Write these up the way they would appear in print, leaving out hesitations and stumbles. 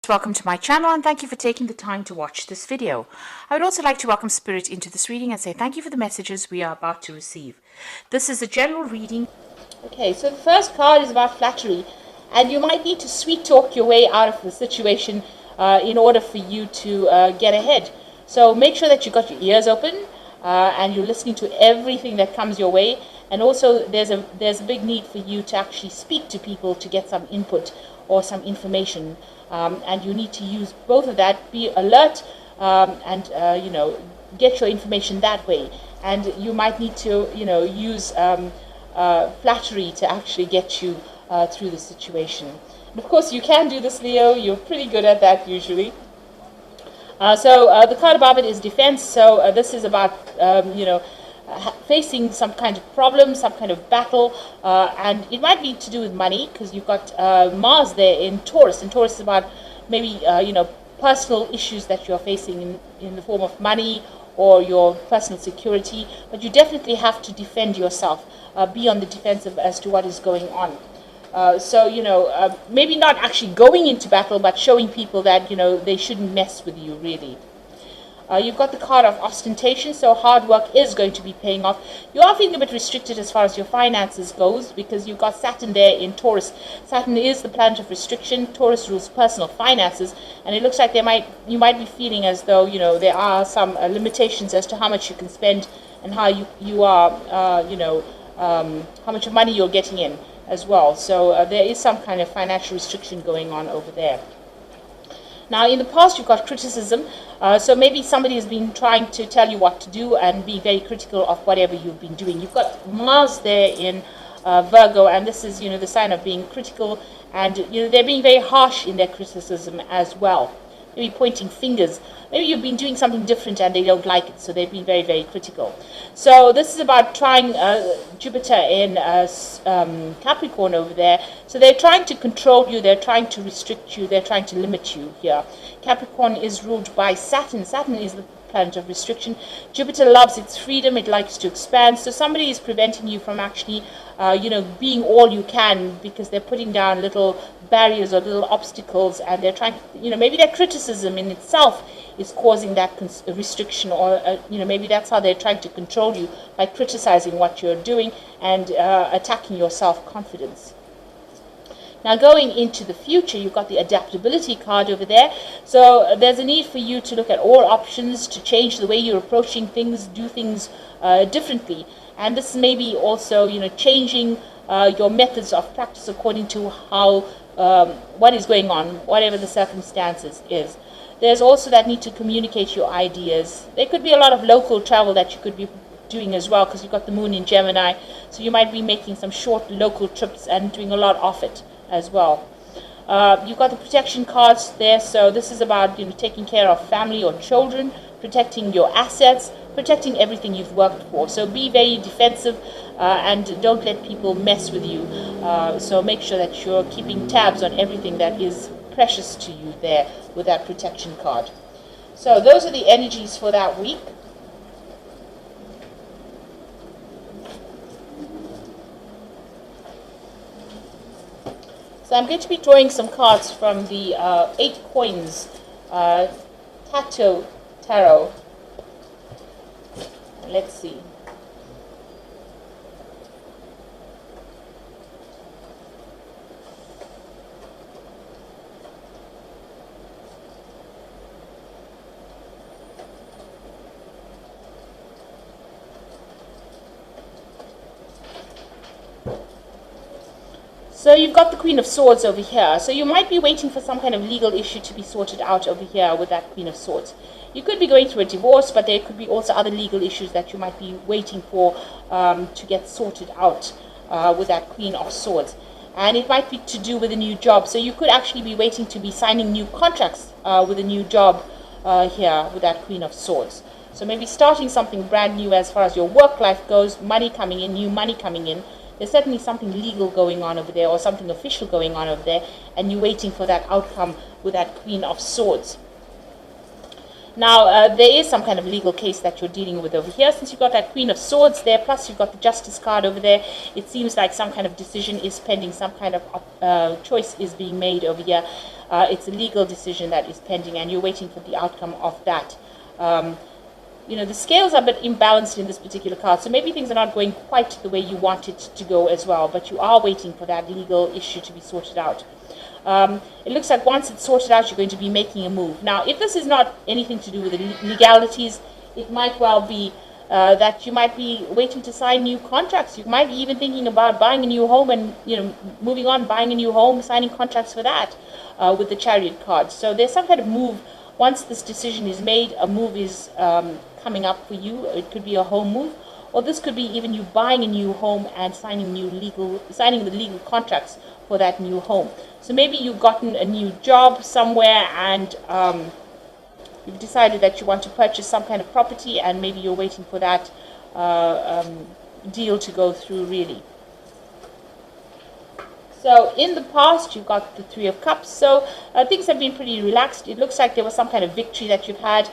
Welcome to my channel and thank you for taking the time to watch this video. I would also like to welcome Spirit into this reading and say thank you for the messages we are about to receive. This is a general reading. Okay, so the first card is about flattery, and you might need to sweet talk your way out of the situation in order for you to get ahead. So make sure that you've got your ears open and you're listening to everything that comes your way. And also there's a big need for you to actually speak to people to get some input or some information. And you need to use both of that, be alert and get your information that way. And you might need to use flattery to actually get you through the situation. And of course you can do this, Leo. You're pretty good at that usually. So the card above it is defense. So this is about facing some kind of problem, some kind of battle, and it might be to do with money, because you've got Mars there in Taurus, and Taurus is about maybe personal issues that you're facing in the form of money or your personal security. But you definitely have to defend yourself, be on the defensive as to what is going on. Maybe not actually going into battle, but showing people that they shouldn't mess with you, really. You've got the card of ostentation, so hard work is going to be paying off. You are feeling a bit restricted as far as your finances goes, because you've got Saturn there in Taurus. Saturn is the planet of restriction. Taurus rules personal finances, and it looks like you might be feeling as though there are some limitations as to how much you can spend and how you are how much money you're getting in as well. So there is some kind of financial restriction going on over there. Now, in the past, you've got criticism. So maybe somebody has been trying to tell you what to do and be very critical of whatever you've been doing. You've got Mars there in Virgo, and this is, the sign of being critical. And, they're being very harsh in their criticism as well. Maybe pointing fingers. Maybe you've been doing something different and they don't like it, so they've been very, very critical. So this is about trying Jupiter in Capricorn over there. So they're trying to control you, they're trying to restrict you, they're trying to limit you here. Capricorn is ruled by Saturn. Saturn is the planet of restriction. Jupiter loves its freedom, it likes to expand. So somebody is preventing you from actually being all you can, because they're putting down little barriers or little obstacles, and they're trying maybe their criticism in itself is causing that restriction, or maybe that's how they're trying to control you, by criticizing what you're doing and attacking your self-confidence. Now, going into the future, you've got the adaptability card over there. So there's a need for you to look at all options, to change the way you're approaching things, do things differently. And this may be also, changing your methods of practice according to how what is going on, whatever the circumstances is. There's also that need to communicate your ideas. There could be a lot of local travel that you could be doing as well, because you've got the moon in Gemini. So you might be making some short local trips and doing a lot of it as well. You've got the protection cards there. So this is about taking care of family or children, protecting your assets, protecting everything you've worked for. So be very defensive and don't let people mess with you. So make sure that you're keeping tabs on everything that is precious to you there with that protection card. So those are the energies for that week. So I'm going to be drawing some cards from the 8 Coins Tarot. Let's see. So you've got the Queen of Swords over here. So you might be waiting for some kind of legal issue to be sorted out over here with that Queen of Swords. You could be going through a divorce, but there could be also other legal issues that you might be waiting for to get sorted out with that Queen of Swords. And it might be to do with a new job. So you could actually be waiting to be signing new contracts with a new job here with that Queen of Swords. So maybe starting something brand new as far as your work life goes, money coming in, new money coming in. There's certainly something legal going on over there, or something official going on over there, and you're waiting for that outcome with that Queen of Swords. Now, there is some kind of legal case that you're dealing with over here. Since you've got that Queen of Swords there, plus you've got the Justice card over there, it seems like some kind of decision is pending, some kind of choice is being made over here. It's a legal decision that is pending, and you're waiting for the outcome of that. You know, the scales are a bit imbalanced in this particular card, so maybe things are not going quite the way you want it to go as well, but you are waiting for that legal issue to be sorted out. It looks like once it's sorted out, you're going to be making a move. Now, if this is not anything to do with the legalities, it might well be that you might be waiting to sign new contracts. You might be even thinking about buying a new home and, you know, moving on, buying a new home, signing contracts for that with the Chariot card. So there's some kind of move. Once this decision is made, a move is coming up for you. It could be a home move, or this could be even you buying a new home and signing the legal contracts for that new home. So maybe you've gotten a new job somewhere, and you've decided that you want to purchase some kind of property, and maybe you're waiting for that deal to go through, really. So in the past, you've got the Three of Cups. So things have been pretty relaxed. It looks like there was some kind of victory that you've had.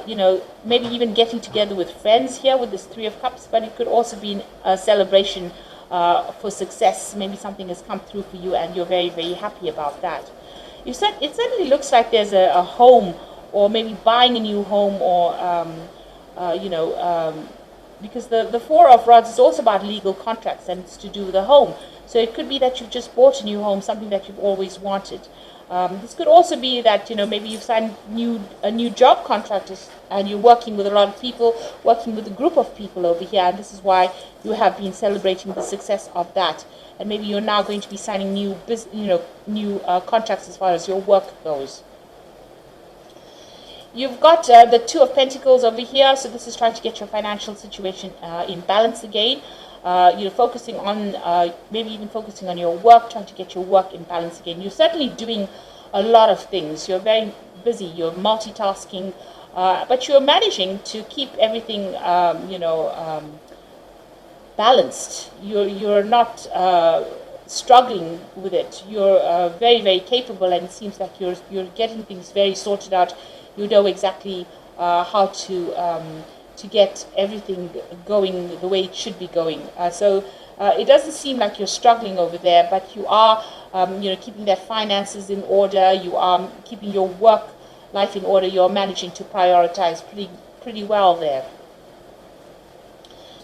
You know, maybe even getting together with friends here with this Three of Cups, but it could also be a celebration for success. Maybe something has come through for you and you're very, very happy about that. It certainly looks like there's a home, or maybe buying a new home, or, you know, because the Four of Rods is also about legal contracts, and it's to do with a home. So it could be that you've just bought a new home, something that you've always wanted. This could also be that, you know, maybe you've signed a new job contract, and you're working with a lot of people, working with a group of people over here, and this is why you have been celebrating the success of that. And maybe you're now going to be signing new contracts as far as your work goes. You've got the Two of Pentacles over here, so this is trying to get your financial situation in balance again. You're focusing on, maybe even focusing on your work, trying to get your work in balance again. You're certainly doing a lot of things. You're very busy. You're multitasking, but you're managing to keep everything, you know, balanced. You're not struggling with it. You're very, very capable, and it seems like you're getting things very sorted out. You know exactly how to get everything going the way it should be going. So it doesn't seem like you're struggling over there, but you are, you know, keeping their finances in order. You are keeping your work life in order. You're managing to prioritize pretty well there.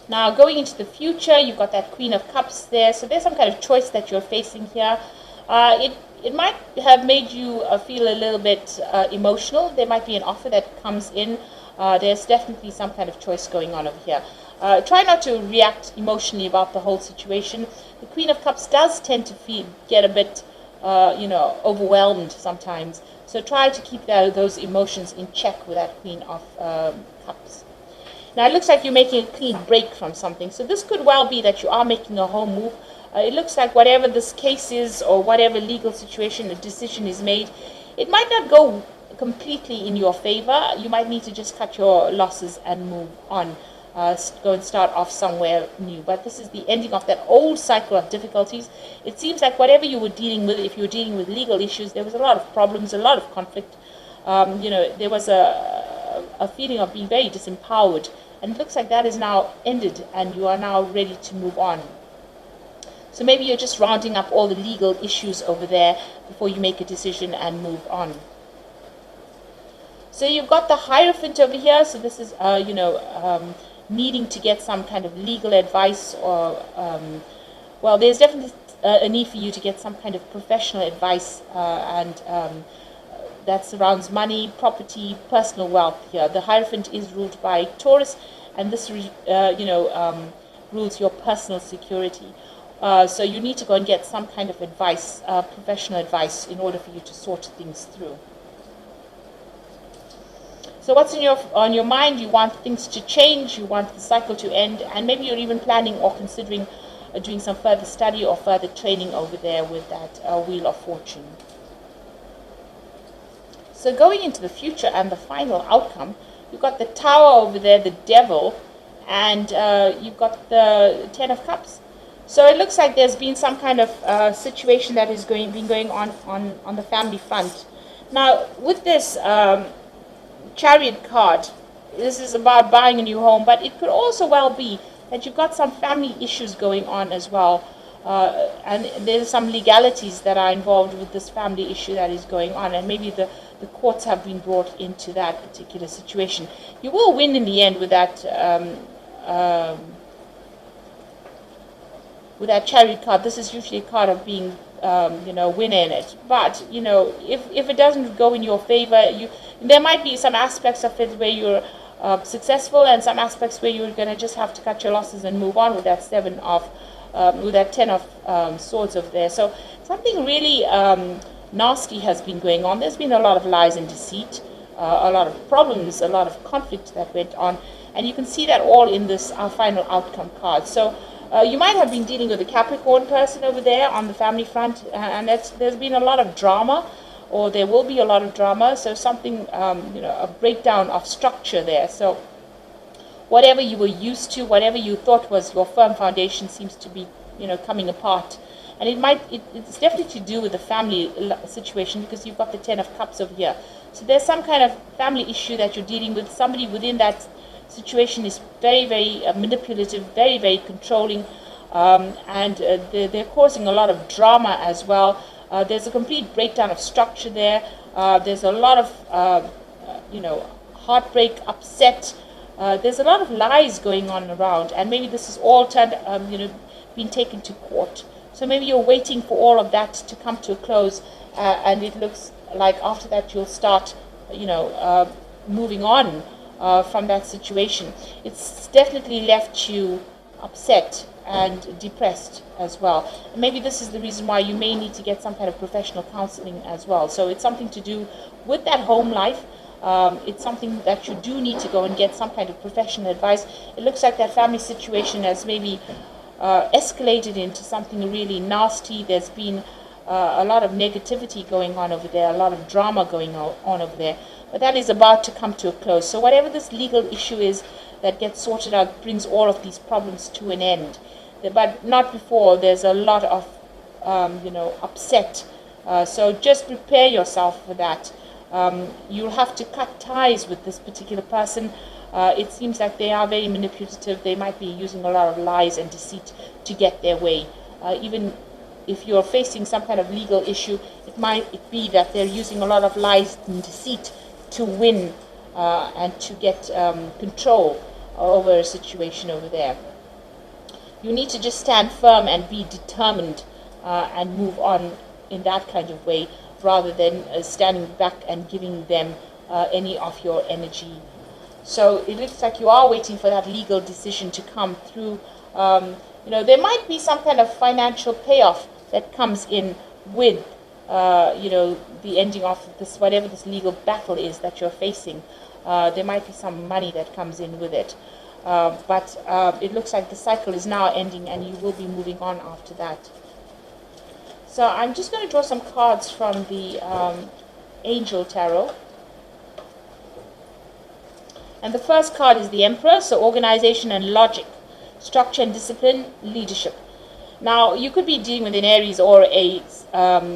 Now, going into the future, you've got that Queen of Cups there. So there's some kind of choice that you're facing here. It might have made you feel a little bit emotional. There might be an offer that comes in. There's definitely some kind of choice going on over here. Try not to react emotionally about the whole situation. The Queen of Cups does tend to get a bit, you know, overwhelmed sometimes. So try to keep those emotions in check with that Queen of Cups. Now, it looks like you're making a clean break from something. So this could well be that you are making a home move. It looks like whatever this case is, or whatever legal situation, a decision is made, it might not go completely in your favor. You might need to just cut your losses and move on, go and start off somewhere new. But this is the ending of that old cycle of difficulties. It seems like whatever you were dealing with, if you were dealing with legal issues, there was a lot of problems, a lot of conflict. You know, there was a feeling of being very disempowered, and it looks like that is now ended, and you are now ready to move on. So maybe you're just rounding up all the legal issues over there before you make a decision and move on. So you've got the Hierophant over here. So this is, you know, needing to get some kind of legal advice, or, well, there's definitely a need for you to get some kind of professional advice, and that surrounds money, property, personal wealth here. The Hierophant is ruled by Taurus, and this, you know, rules your personal security. So you need to go and get some kind of advice, professional advice, in order for you to sort things through. So what's on your mind? You want things to change, you want the cycle to end, and maybe you're even planning or considering doing some further study or further training over there with that Wheel of Fortune. So going into the future and the final outcome, you've got the Tower over there, the Devil, and you've got the Ten of Cups. So it looks like there's been some kind of situation that has been going on the family front. Now, with this, Chariot card. This is about buying a new home, but it could also well be that you've got some family issues going on as well. And there's some legalities that are involved with this family issue that is going on, and maybe the courts have been brought into that particular situation. You will win in the end with that Chariot card. This is usually a card of being winner in it. But if it doesn't go in your favor, there might be some aspects of it where you're successful, and some aspects where you're going to just have to cut your losses and move on with that with that 10 of swords over there. So something really nasty has been going on. There's been a lot of lies and deceit, a lot of problems, a lot of conflict that went on, and you can see that all in this final outcome card. So you might have been dealing with a Capricorn person over there on the family front, and there's been a lot of drama, or there will be a lot of drama. So something, a breakdown of structure there. So whatever you were used to, whatever you thought was your firm foundation, seems to be, coming apart. And it's definitely to do with the family situation, because you've got the 10 of Cups over here. So there's some kind of family issue that you're dealing with. Somebody within that situation is very, very manipulative, very, very controlling, and they're causing a lot of drama as well. There's a complete breakdown of structure there. There's a lot of, heartbreak, upset. There's a lot of lies going on around, and maybe this is all been taken to court. So maybe you're waiting for all of that to come to a close, and it looks like after that you'll start, moving on from that situation. It's definitely left you upset and depressed as well. And maybe this is the reason why you may need to get some kind of professional counseling as well. So it's something to do with that home life. It's something that you do need to go and get some kind of professional advice. It looks like that family situation has maybe escalated into something really nasty. There's been a lot of negativity going on over there, a lot of drama going on over there. But that is about to come to a close. So whatever this legal issue is that gets sorted out brings all of these problems to an end. But not before there's a lot of, upset. So just prepare yourself for that. You'll have to cut ties with this particular person. It seems like they are very manipulative. They might be using a lot of lies and deceit to get their way. Even if you're facing some kind of legal issue, it might be that they're using a lot of lies and deceit to win and to get control over a situation over there. You need to just stand firm and be determined and move on in that kind of way, rather than standing back and giving them any of your energy. So it looks like you are waiting for that legal decision to come through. There might be some kind of financial payoff that comes in with the ending of this, whatever this legal battle is that you're facing. There might be some money that comes in with it. But it looks like the cycle is now ending, and you will be moving on after that. So I'm just going to draw some cards from the Angel Tarot. And the first card is the Emperor, so organization and logic, structure and discipline, leadership. Now, you could be dealing with an Aries or a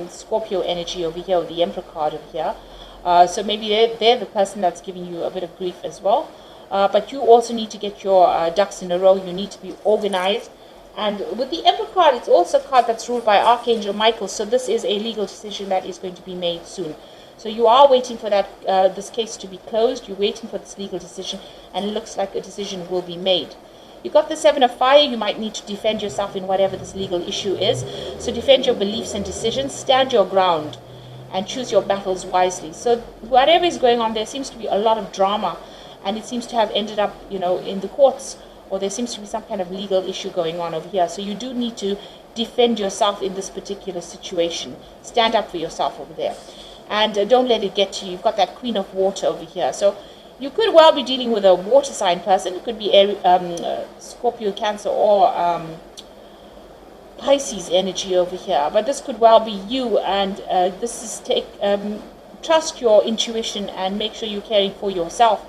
Scorpio energy over here, with the Emperor card over here. So maybe they're the person that's giving you a bit of grief as well. But you also need to get your ducks in a row. You need to be organized. And with the Emperor card, it's also a card that's ruled by Archangel Michael. So this is a legal decision that is going to be made soon. So you are waiting for that this case to be closed. You're waiting for this legal decision, and it looks like a decision will be made. You got the Seven of Fire. You might need to defend yourself in whatever this legal issue is. So defend your beliefs and decisions. Stand your ground and choose your battles wisely. So whatever is going on, there seems to be a lot of drama, and it seems to have ended up, in the courts, or there seems to be some kind of legal issue going on over here. So you do need to defend yourself in this particular situation. Stand up for yourself over there. And don't let it get to you. You've got that Queen of Water over here. So you could well be dealing with a water sign person. It could be Scorpio, Cancer, or Pisces energy over here. But this could well be you. And this is trust your intuition and make sure you're caring for yourself.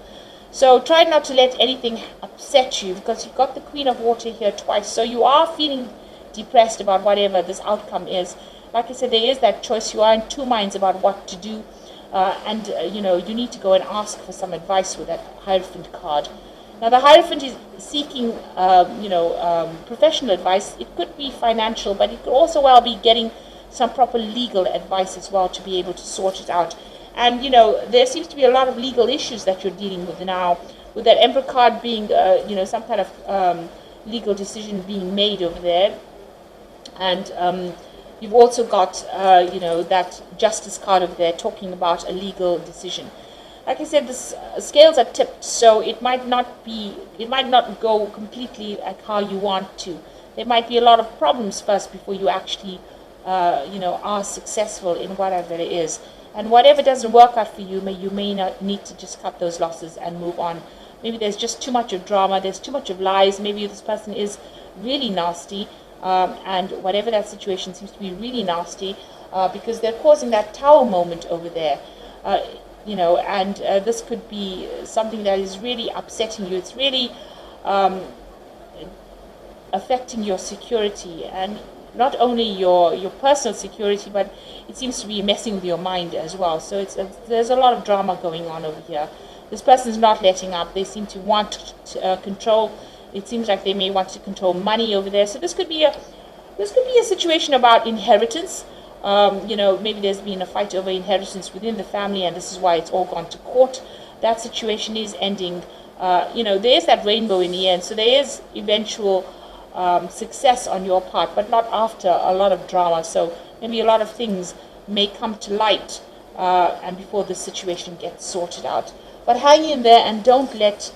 So try not to let anything upset you, because you've got the Queen of Water here twice. So you are feeling depressed about whatever this outcome is. Like I said, there is that choice. You are in two minds about what to do. you need to go and ask for some advice with that Hierophant card. Now, the Hierophant is seeking, professional advice. It could be financial, but it could also well be getting some proper legal advice as well to be able to sort it out. And, there seems to be a lot of legal issues that you're dealing with now, with that Emperor card being, some kind of legal decision being made over there. And you've also got, that Justice card over there talking about a legal decision. Like I said, the scales are tipped, so it might not go completely like how you want to. There might be a lot of problems first before you actually, are successful in whatever it is. And whatever doesn't work out for you, you may not need to just cut those losses and move on. Maybe there's just too much of drama, there's too much of lies, maybe this person is really nasty, and whatever that situation seems to be really nasty, because they're causing that tower moment over there. And this could be something that is really upsetting you. It's really affecting your security, and not only your personal security, but it seems to be messing with your mind as well. So there's a lot of drama going on over here. This person's not letting up. They seem to want control. It seems like they may want to control money over there. So this could be a situation about inheritance. Maybe there's been a fight over inheritance within the family, and this is why it's all gone to court. That situation is ending. There's that rainbow in the end, so there is eventual success on your part, but not after a lot of drama. So maybe a lot of things may come to light, and before the situation gets sorted out. But hang in there, and don't let,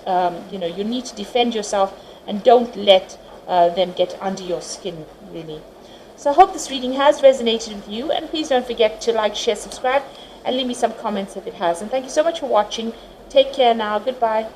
you need to defend yourself, and don't let them get under your skin, really. So I hope this reading has resonated with you, and please don't forget to like, share, subscribe, and leave me some comments if it has. And thank you so much for watching. Take care now. Goodbye.